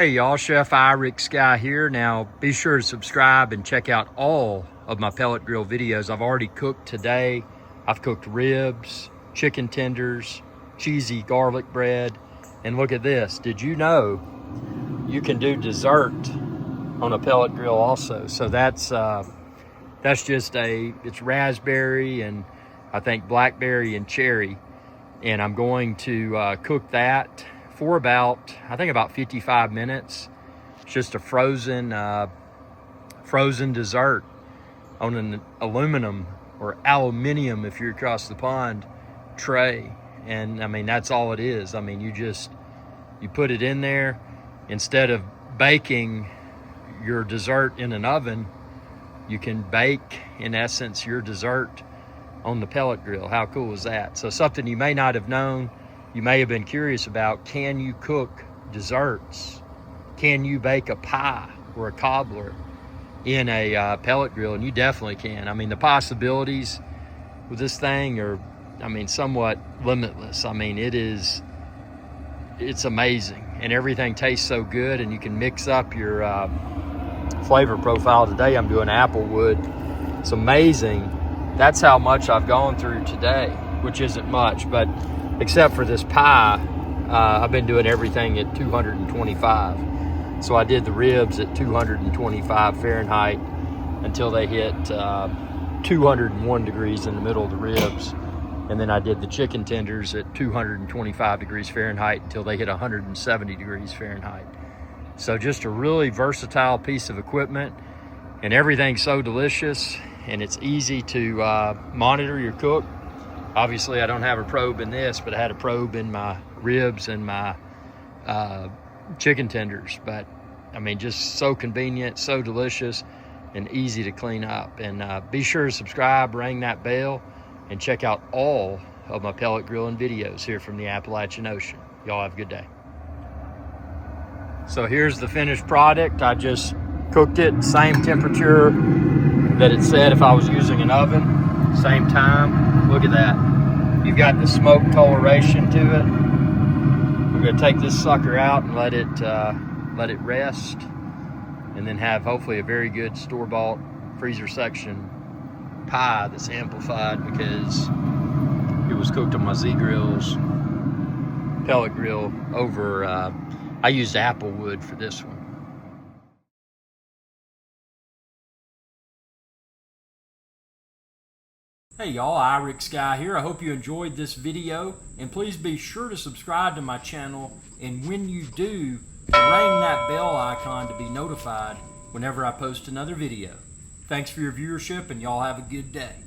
Hey y'all, Chef IrixGuy here. Now be sure to subscribe and check out all of my pellet grill videos. I've already cooked today. I've cooked ribs, chicken tenders, cheesy garlic bread, and look at this. Did you know you can do dessert on a pellet grill also? So that's just it's raspberry and I think blackberry and cherry, and I'm going to cook that for about 55 minutes. It's just a frozen dessert on an aluminum or aluminium if you're across the pond tray. And I mean, that's all it is. I mean, you put it in there. Instead of baking your dessert in an oven, you can bake, in essence, your dessert on the pellet grill. How cool is that? So something you may not have known, you may have been curious about: can you cook desserts? Can you bake a pie or a cobbler in a pellet grill? And you definitely can. I mean, the possibilities with this thing are, I mean, somewhat limitless. I mean, it's amazing, and everything tastes so good, and you can mix up your flavor profile. Today I'm doing applewood. It's amazing. That's how much I've gone through today, which isn't much, but except for this pie, I've been doing everything at 225. So I did the ribs at 225 Fahrenheit until they hit 201 degrees in the middle of the ribs. And then I did the chicken tenders at 225 degrees Fahrenheit until they hit 170 degrees Fahrenheit. So just a really versatile piece of equipment, and everything's so delicious, and it's easy to monitor your cook. Obviously, I don't have a probe in this, but I had a probe in my ribs and my chicken tenders. But I mean, just so convenient, so delicious, and easy to clean up. And be sure to subscribe, ring that bell, and check out all of my pellet grilling videos here from the Appalachian Ocean. Y'all have a good day. So here's the finished product. I just cooked it, same temperature that it said if I was using an oven, same time. Look at that. You've got the smoke toleration to it. We're gonna take this sucker out and let it rest, and then have hopefully a very good store-bought freezer section pie that's amplified because it was cooked on my Z-Grill's pellet grill over, I used applewood for this one. Hey y'all, IrixGuy here. I hope you enjoyed this video, and please be sure to subscribe to my channel, and when you do, ring that bell icon to be notified whenever I post another video. Thanks for your viewership, and y'all have a good day.